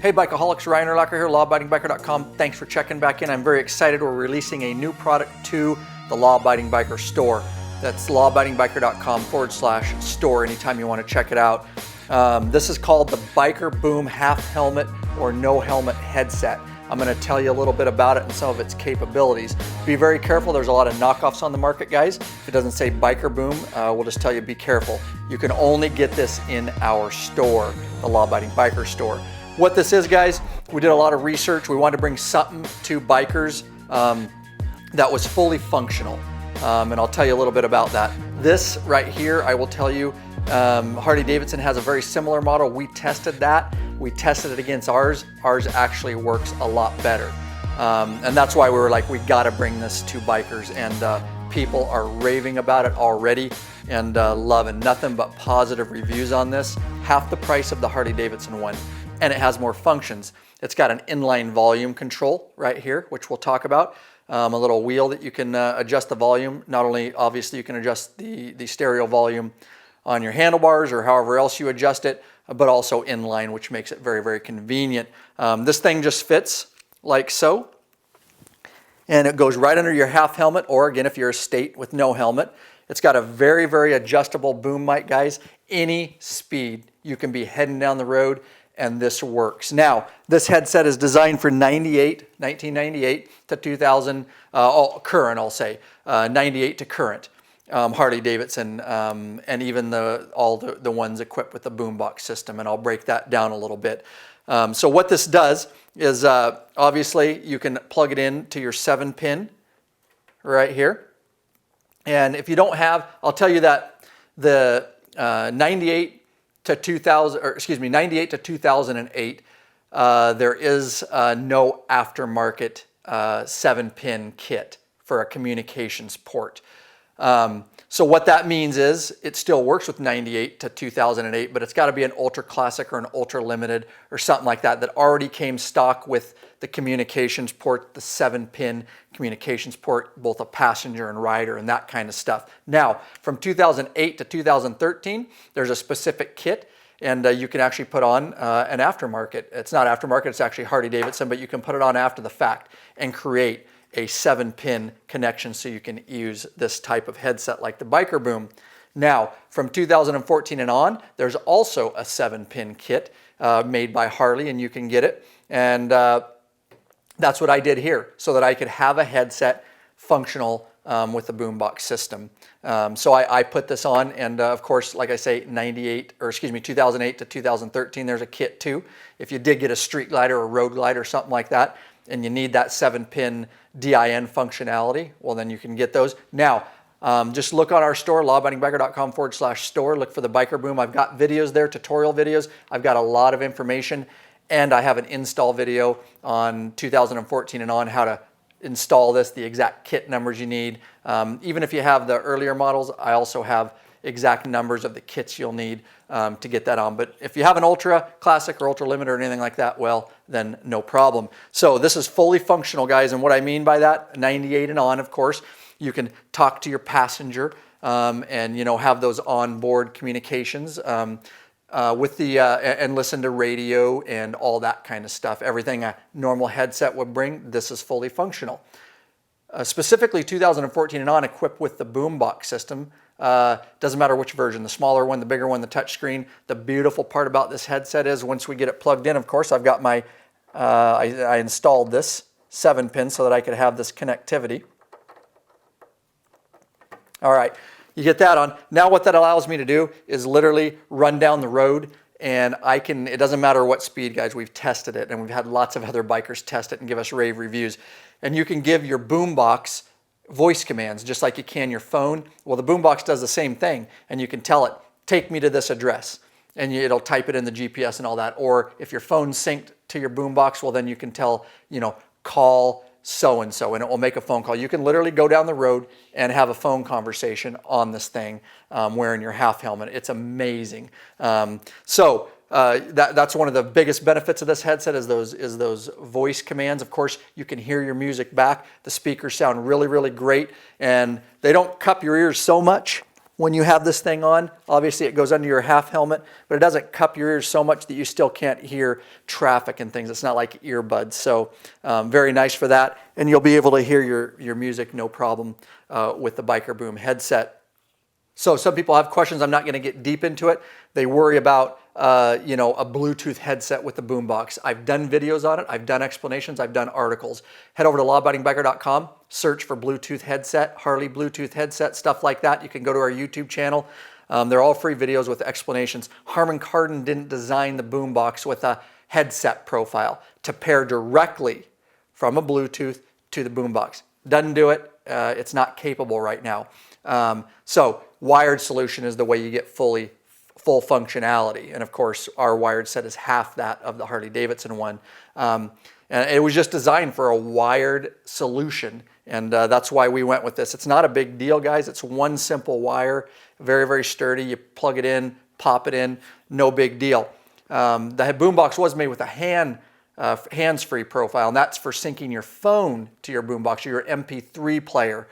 Hey Bikeaholics, Ryan Erlacher here, lawabidingbiker.com. Thanks for checking back in. I'm very excited. We're releasing a new product to the Law Abiding Biker store. That's lawabidingbiker.com/store anytime you want to check it out. This is called the Biker Boom half helmet or no helmet headset. I'm going to tell you a little bit about it and some of its capabilities. Be very careful. There's a lot of knockoffs on the market, guys. If it doesn't say Biker Boom, we'll just tell you be careful. You can only get this in our store, the Law Abiding Biker store. What this is, guys, we did a lot of research. We wanted to bring something to bikers that was fully functional, and I'll tell you a little bit about that. This right here, I will tell you, Harley Davidson has a very similar model. We tested that. We tested it against ours. Ours actually works a lot better, and that's why we were like, we got to bring this to bikers, and people are raving about it already and loving. Nothing but positive reviews on this. Half the price of the Harley Davidson one. And it has more functions. It's got an inline volume control right here, which we'll talk about. A little wheel that you can adjust the volume. Not only, obviously, you can adjust the stereo volume on your handlebars or however else you adjust it, but also inline, which makes it very, very convenient. This thing just fits like so. And it goes right under your half helmet, or again, if you're a state with no helmet. It's got a very, very adjustable boom mic, guys. Any speed you can be heading down the road, and this works. Now, this headset is designed for 1998 to 2000, current, I'll say, 98 to current Harley Davidson, and even all the ones equipped with the Boom Box system, and I'll break that down a little bit. So what this does is, obviously, you can plug it in to your 7-pin right here. And if you don't have, I'll tell you that the 98 to 2008, there is no aftermarket 7-pin kit for a communications port. So what that means is it still works with 98 to 2008, but it's got to be an ultra classic or an ultra limited or something like that already came stock with the communications port, the 7-pin communications port, both a passenger and rider and that kind of stuff. Now, from 2008 to 2013, there's a specific kit, and you can actually put on an aftermarket. It's not aftermarket, it's actually Harley Davidson, but you can put it on after the fact and create a 7-pin connection so you can use this type of headset like the Biker Boom. Now, from 2014 and on, there's also a 7-pin kit made by Harley, and you can get it. And that's what I did here, so that I could have a headset functional with the Boom Box system. So I put this on, and of course, like I say, 2008 to 2013, there's a kit too. If you did get a street glider or road glider or something like that, and you need that 7-pin DIN functionality, well, then you can get those. Now, just look on our store, lawabidingbiker.com/store. Look for the Biker Boom. I've got videos there, tutorial videos. I've got a lot of information, and I have an install video on 2014 and on how to install this, the exact kit numbers you need. Even if you have the earlier models, I also have exact numbers of the kits you'll need to get that on. But if you have an ultra classic or ultra limited or anything like that, well, then no problem. So this is fully functional, guys, and what I mean by that, 98 and on, of course, you can talk to your passenger and have those onboard communications with the and listen to radio and all that kind of stuff. Everything a normal headset would bring, this is fully functional. Specifically 2014 and on, equipped with the Boom Box system. Doesn't matter which version, the smaller one, the bigger one, the touchscreen. The beautiful part about this headset is once we get it plugged in, of course, I've got my, I installed this 7-pin so that I could have this connectivity. All right, you get that on. Now what that allows me to do is literally run down the road, and it doesn't matter what speed, guys, we've tested it, and we've had lots of other bikers test it and give us rave reviews. And you can give your Boom Box voice commands just like you can your phone. Well, the Boom Box does the same thing, and you can tell it, take me to this address, and it'll type it in the GPS and all that. Or if your phone's synced to your Boom Box, well, then you can tell, call so-and-so, and it will make a phone call. You can literally go down the road and have a phone conversation on this thing wearing your half helmet. It's amazing. That's one of the biggest benefits of this headset is those voice commands. Of course, you can hear your music back. The speakers sound really, really great, and they don't cup your ears so much when you have this thing on, obviously it goes under your half helmet, but it doesn't cup your ears so much that you still can't hear traffic and things. It's not like earbuds. So very nice for that. And you'll be able to hear your music no problem with the Biker Boom headset. So some people have questions. I'm not going to get deep into it. They worry about a Bluetooth headset with the Boom Box. I've done videos on it. I've done explanations. I've done articles. Head over to lawabidingbiker.com. Search for Bluetooth headset, Harley Bluetooth headset, stuff like that. You can go to our YouTube channel. They're all free videos with explanations. Harman Kardon didn't design the Boom Box with a headset profile to pair directly from a Bluetooth to the Boom Box. Doesn't do it. It's not capable right now. So wired solution is the way you get full functionality. And of course, our wired set is half that of the Harley Davidson one. And it was just designed for a wired solution. And that's why we went with this. It's not a big deal, guys. It's one simple wire, very, very sturdy. You plug it in, pop it in, no big deal. The boombox was made with a hands-free profile, and that's for syncing your phone to your boombox or your MP3 player.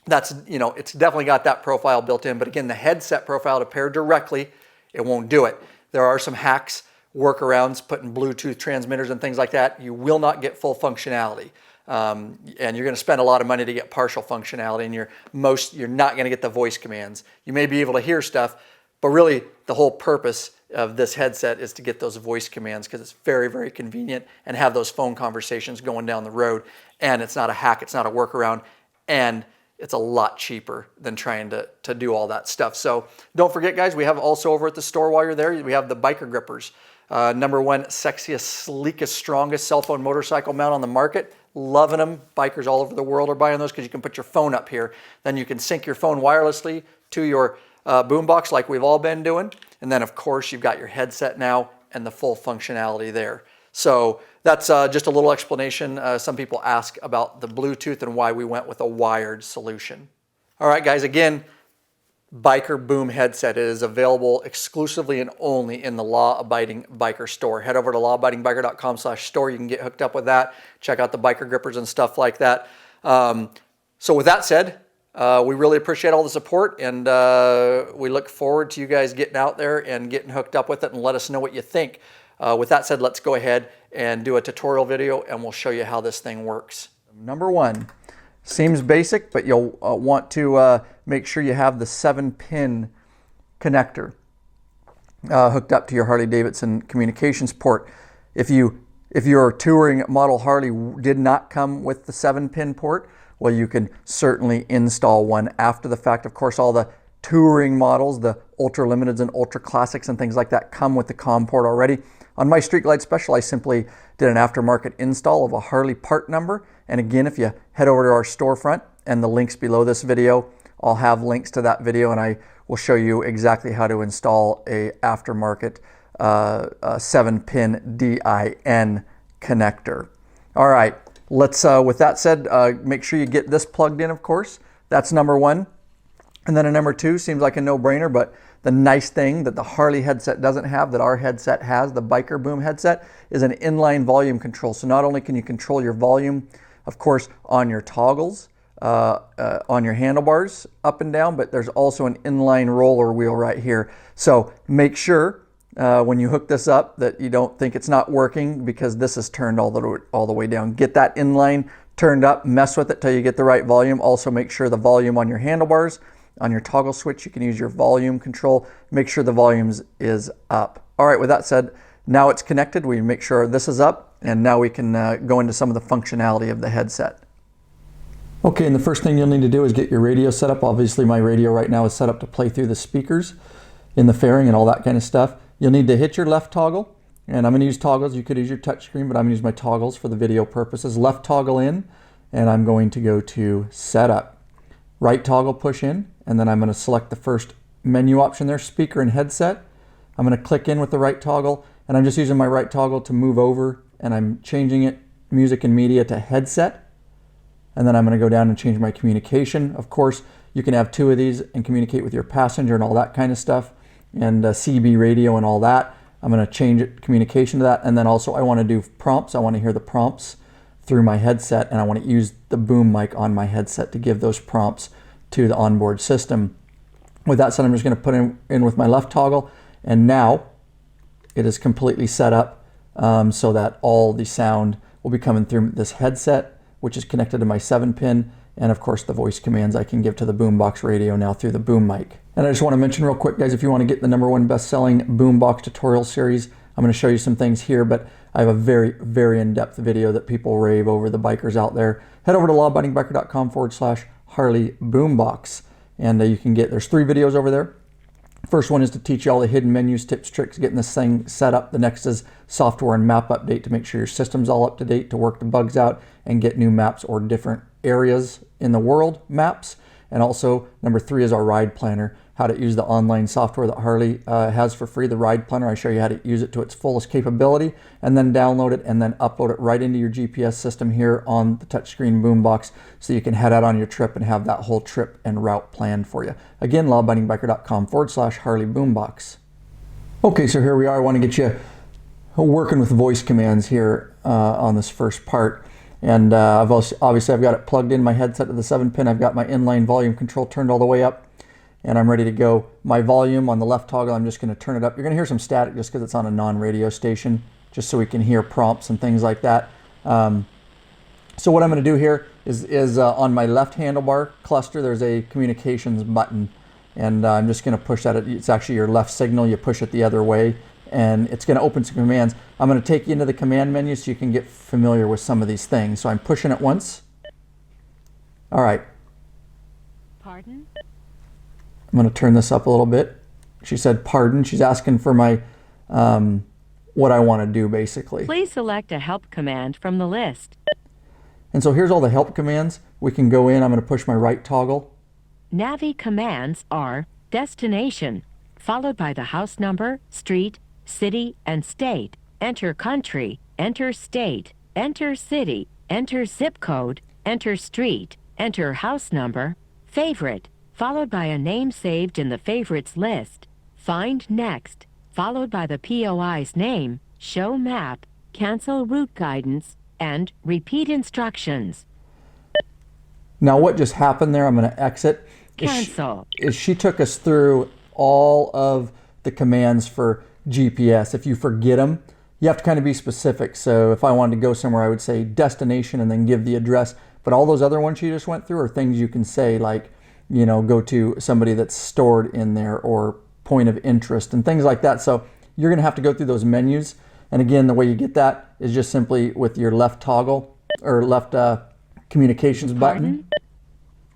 It's definitely got that profile built in, but again, the headset profile to pair directly, it won't do it. There are some hacks, workarounds, putting Bluetooth transmitters and things like that. You will not get full functionality. And you're going to spend a lot of money to get partial functionality, and you're not going to get the voice commands. You may be able to hear stuff, but really the whole purpose of this headset is to get those voice commands because it's very, very convenient and have those phone conversations going down the road. And it's not a hack, it's not a workaround, and it's a lot cheaper than trying to do all that stuff. So don't forget, guys, we have also over at the store while you're there, we have the biker grippers. Number one, sexiest, sleekest, strongest cell phone motorcycle mount on the market. Loving them. Bikers all over the world are buying those because you can put your phone up here. Then you can sync your phone wirelessly to your boombox like we've all been doing. And then, of course, you've got your headset now and the full functionality there. So that's just a little explanation. Some people ask about the Bluetooth and why we went with a wired solution. All right, guys, again, Biker Boom headset is available exclusively and only in the Law Abiding Biker store. Head over to lawabidingbiker.com/store. You can get hooked up with that. Check out the biker grippers and stuff like that. So with that said, we really appreciate all the support, and we look forward to you guys getting out there and getting hooked up with it, and let us know what you think. With that said, let's go ahead and do a tutorial video, and we'll show you how this thing works. Number one, seems basic, but you'll want to make sure you have the 7-pin connector hooked up to your Harley Davidson communications port. If your touring model Harley did not come with the 7-pin port, well, you can certainly install one after the fact. Of course, all the touring models, the Ultra Limiteds and Ultra Classics and things like that, come with the COM port already. On my Street Glide Special, I simply did an aftermarket install of a Harley part number. And again, if you head over to our storefront and the links below this video, I'll have links to that video, and I will show you exactly how to install a aftermarket 7-pin DIN connector. All right, let's, with that said, make sure you get this plugged in, of course. That's number one. And then a number two seems like a no-brainer, but the nice thing that the Harley headset doesn't have, that our headset has, the Biker Boom headset, is an inline volume control. So not only can you control your volume, of course, on your toggles, on your handlebars up and down, but there's also an inline roller wheel right here. So make sure when you hook this up that you don't think it's not working because this is turned all the way down. Get that inline turned up, mess with it till you get the right volume. Also make sure the volume on your handlebars, on your toggle switch, you can use your volume control. Make sure the volume is up. All right, with that said, now it's connected. We make sure this is up, and now we can go into some of the functionality of the headset. Okay, and the first thing you'll need to do is get your radio set up. Obviously, my radio right now is set up to play through the speakers in the fairing and all that kind of stuff. You'll need to hit your left toggle, and I'm going to use toggles. You could use your touch screen, but I'm going to use my toggles for the video purposes. Left toggle in, and I'm going to go to Setup. Right toggle push in, and then I'm going to select the first menu option there, speaker and headset. I'm going to click in with the right toggle, and I'm just using my right toggle to move over, and I'm changing it, music and media, to headset. And then I'm going to go down and change my communication. Of course, you can have two of these and communicate with your passenger and all that kind of stuff, and CB radio and all that. I'm going to change it, communication to that, and then also I want to do prompts. I want to hear the prompts through my headset, and I want to use the boom mic on my headset to give those prompts to the onboard system. With that said, I'm just going to put in with my left toggle, and now it is completely set up so that all the sound will be coming through this headset, which is connected to my 7-pin, and of course the voice commands I can give to the boombox radio now through the boom mic. And I just want to mention real quick, guys, if you want to get the #1 best-selling boombox tutorial series, I'm going to show you some things here, but I have a very, very in-depth video that people rave over, the bikers out there. Head over to lawabidingbiker.com/Harley Boombox, and you can get, there's 3 videos over there. First one is to teach you all the hidden menus, tips, tricks, getting this thing set up. The next is software and map update to make sure your system's all up to date, to work the bugs out and get new maps or different areas in the world maps. And also number 3 is our ride planner, how to use the online software that Harley has for free, the ride planner. I show you how to use it to its fullest capability, and then download it and then upload it right into your GPS system here on the touchscreen boombox, so you can head out on your trip and have that whole trip and route planned for you. Again, lawabidingbiker.com/Harley Boombox. Okay, so here we are. I want to get you working with voice commands here on this first part. And obviously I've got it plugged in my headset to the 7-pin. I've got my inline volume control turned all the way up, and I'm ready to go. My volume on the left toggle, I'm just going to turn it up. You're going to hear some static just because it's on a non-radio station, just so we can hear prompts and things like that. So what I'm going to do here is on my left handlebar cluster, there's a communications button, and I'm just going to push that. It's actually your left signal. You push it the other way, and it's going to open some commands. I'm going to take you into the command menu so you can get familiar with some of these things. So I'm pushing it once. All right. Pardon? I'm going to turn this up a little bit. She said pardon. She's asking for my what I want to do, basically. Please select a help command from the list. And so here's all the help commands. We can go in. I'm going to push my right toggle. Navi commands are destination, followed by the house number, street, city, and state. Enter country, enter state, enter city, enter zip code, enter street, enter house number, favorite, followed by a name saved in the favorites list. Find next, followed by the POI's name, show map, cancel route guidance, and repeat instructions. Now what just happened there, I'm going to exit. Cancel. She took us through all of the commands for GPS. If you forget them, you have to kind of be specific. So if I wanted to go somewhere, I would say destination and then give the address. But all those other ones you just went through are things you can say, like, you know, go to somebody that's stored in there, or point of interest and things like that. So you're going to have to go through those menus. And again, the way you get that is just simply with your left toggle or left communications button.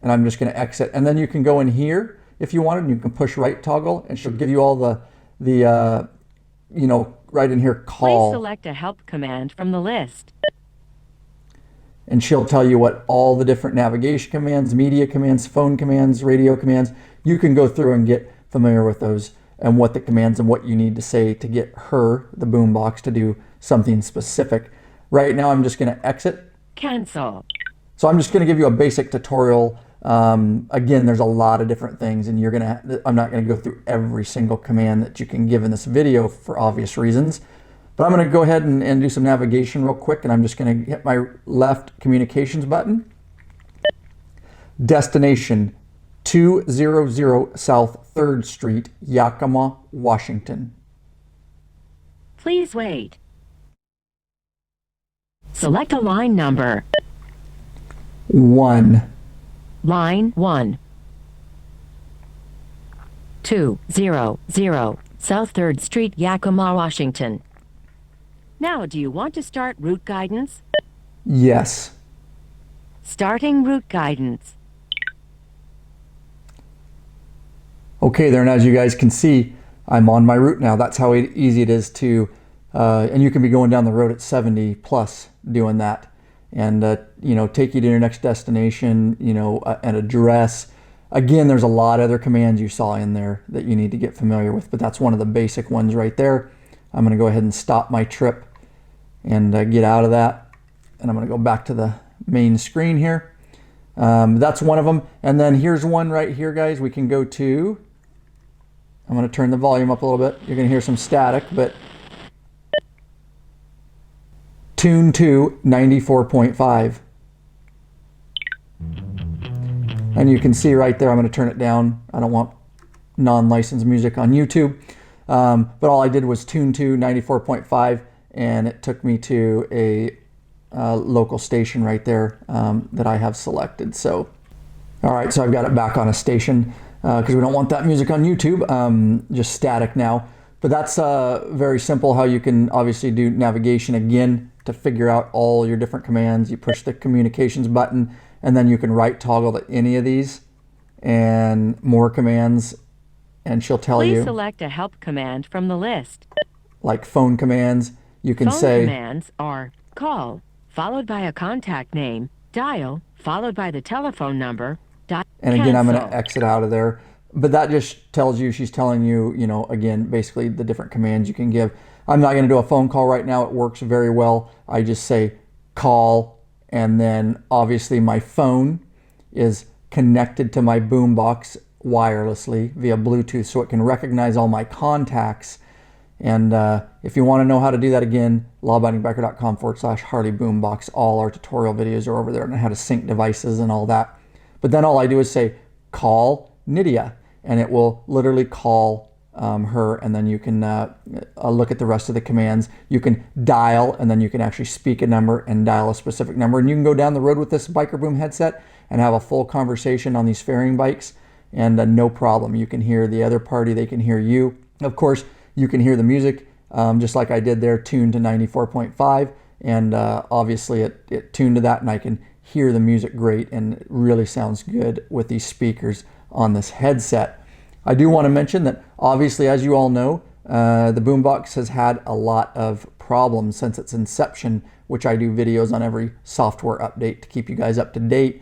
And I'm just going to exit. And then you can go in here if you wanted, and you can push right toggle, and she'll give you all the you know, right in here, call. Please select a help command from the list. And she'll tell you what all the different navigation commands, media commands, phone commands, radio commands. You can go through and get familiar with those and what the commands and what you need to say to get her, the boombox, to do something specific. Right now, I'm just going to exit. Cancel. So I'm just going to give you a basic tutorial. Again, there's a lot of different things, and I'm not going to go through every single command that you can give in this video for obvious reasons. But I'm going to go ahead and do some navigation real quick, and I'm just going to hit my left communications button. Destination 200 South 3rd Street, Yakima, Washington. Please wait. Select a line number. 1. Line 1. 200 South 3rd Street, Yakima, Washington. Now, do you want to start route guidance? Yes. Starting route guidance. Okay, there, and as you guys can see, I'm on my route now. That's how easy it is to, and you can be going down the road at 70 plus doing that, and you know, take you to your next destination, you know, an address. Again, there's a lot of other commands you saw in there that you need to get familiar with, but that's one of the basic ones right there. I'm going to go ahead and stop my trip and get out of that, and I'm going to go back to the main screen here. That's one of them, and then here's one right here, guys. We can go to, I'm going to turn the volume up a little bit. You're going to hear some static, but tune to 94.5. And you can see right there, I'm going to turn it down. I don't want non-licensed music on YouTube. But all I did was tune to 94.5, and it took me to a local station right there that I have selected. So, all right, so I've got it back on a station because we don't want that music on YouTube, just static now. But that's very simple how you can obviously do navigation again to figure out all your different commands. You push the communications button, and then you can right toggle to any of these and more commands, and she'll tell you. Please select a help command from the list. Like phone commands, you can Phone say. commands are call, followed by a contact name, dial, followed by the telephone number, And again, I'm going to cancel. exit out of there. But that just tells you, she's telling you, you know, again, basically the different commands you can give. I'm not going to do a phone call right now. It works very well. I just say call, and then obviously my phone is connected to my boom box wirelessly via Bluetooth, so it can recognize all my contacts. And if you want to know how to do that, again, lawabidingbiker.com/Harley Boombox. All our tutorial videos are over there on how to sync devices and all that. But then all I do is say call Nydia, and it will literally call her, and then you can look at the rest of the commands. You can dial, and then you can actually speak a number and dial a specific number. And you can go down the road with this Biker Boom headset and have a full conversation on these fairing bikes, and no problem. You can hear the other party, they can hear you. Of course, you can hear the music, just like I did there, tuned to 94.5, and obviously it tuned to that, and I can hear the music great, and it really sounds good with these speakers on this headset. I do want to mention that obviously, as you all know, the Boombox has had a lot of problems since its inception, which I do videos on every software update to keep you guys up to date.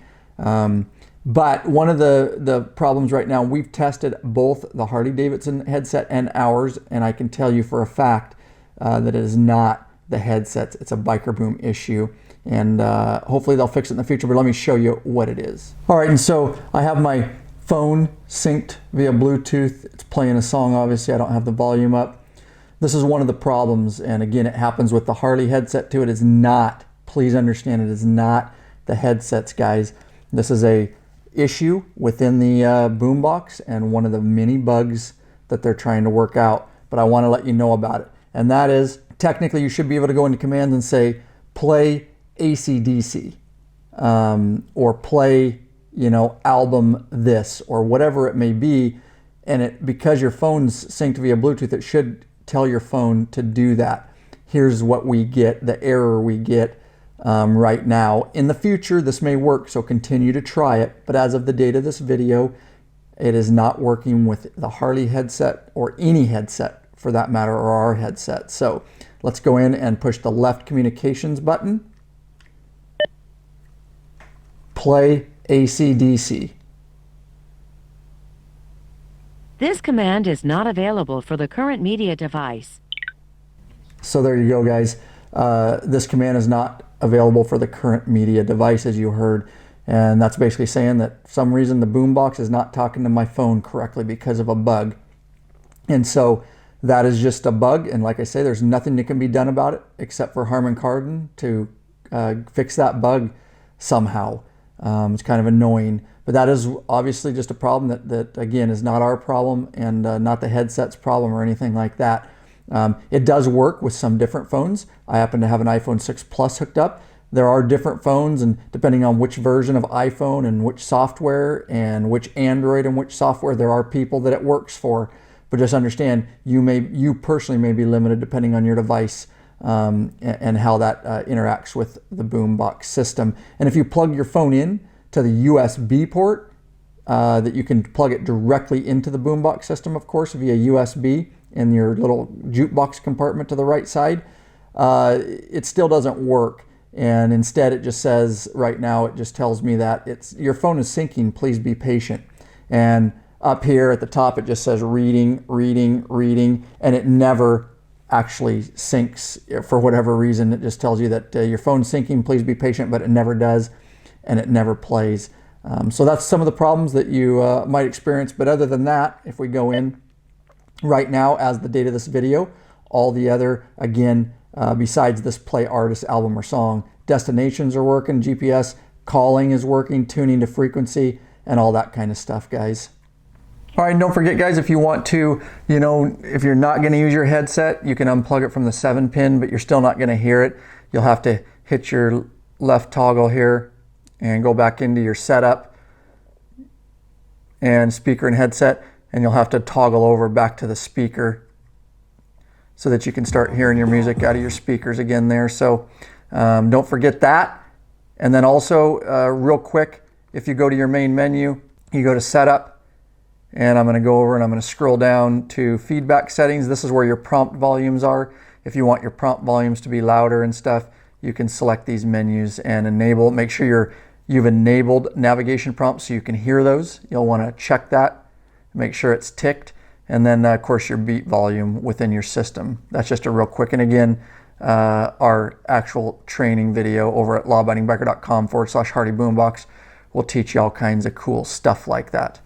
But one of the problems right now, we've tested both the Harley Davidson headset and ours, and I can tell you for a fact that it is not the headsets. It's a Biker Boom issue, and hopefully they'll fix it in the future, but let me show you what it is. All right, and so I have my phone synced via Bluetooth. It's playing a song, obviously. I don't have the volume up. This is one of the problems, and again, it happens with the Harley headset too. It is not, please understand, it is not the headsets, guys. This is a issue within the Boombox, and one of the many bugs that they're trying to work out, but I want to let you know about it. And that is, technically you should be able to go into commands and say play AC/DC, or play, you know, album this, or whatever it may be, and it, because your phone's synced via Bluetooth, it should tell your phone to do that. Here's what we get, the error we get right now. In the future, this may work, so continue to try it, but as of the date of this video, it is not working with the Harley headset, or any headset for that matter, or our headset. So let's go in and push the left communications button. Play AC/DC. This command is not available for the current media device. So there you go, guys. This command is not available for the current media device, as you heard. And that's basically saying that for some reason the Boombox is not talking to my phone correctly because of a bug. And so that is just a bug. And like I say, there's nothing that can be done about it except for Harman Kardon to fix that bug somehow. It's kind of annoying. But that is obviously just a problem that again, is not our problem, and not the headset's problem or anything like that. It does work with some different phones. I happen to have an iPhone 6 Plus hooked up. There are different phones, and depending on which version of iPhone and which software and which Android and which software, there are people that it works for. But just understand, you personally may be limited depending on your device and how that interacts with the Boombox system. And if you plug your phone in to the USB port, that you can plug it directly into the Boombox system, of course, via USB in your little jukebox compartment to the right side, it still doesn't work. And instead it just says, right now, it just tells me that your phone is syncing, please be patient. And up here at the top, it just says reading, reading, reading, and it never actually syncs for whatever reason. It just tells you that your phone's syncing, please be patient, but it never does, and it never plays. So that's some of the problems that you might experience. But other than that, if we go in right now as the date of this video, all the other, again, besides this play artist, album, or song, destinations are working, GPS calling is working, tuning to frequency, and all that kind of stuff, guys. All right, and don't forget, guys, if you want to, if you're not going to use your headset, you can unplug it from the 7-pin, but you're still not going to hear it. You'll have to hit your left toggle here and go back into your setup and speaker and headset, and you'll have to toggle over back to the speaker so that you can start hearing your music out of your speakers again there. So don't forget that. And then also, real quick, if you go to your main menu, you go to Setup, and I'm going to go over and I'm going to scroll down to Feedback Settings. This is where your prompt volumes are. If you want your prompt volumes to be louder and stuff, you can select these menus and enable. Make sure you've enabled navigation prompts so you can hear those. You'll want to check that, make sure it's ticked, and then of course your beat volume within your system. That's just a real quick. And again, our actual training video over at lawabidingbiker.com/Harley Boombox will teach you all kinds of cool stuff like that.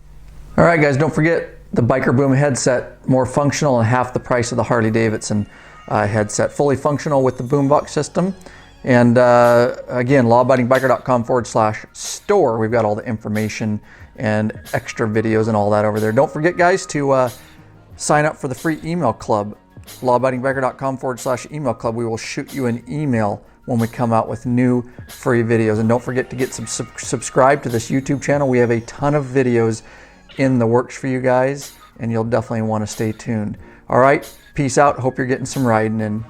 All right, guys, don't forget the Biker Boom headset, more functional and half the price of the Harley Davidson headset. Fully functional with the boombox system. And again, lawabidingbiker.com/store. We've got all the information and extra videos and all that over there. Don't forget, guys, to sign up for the free email club, lawabidingbiker.com/email club. We will shoot you an email when we come out with new free videos. And don't forget to get subscribe to this YouTube channel. We have a ton of videos in the works for you guys, and you'll definitely want to stay tuned. All right, peace out. Hope you're getting some riding in.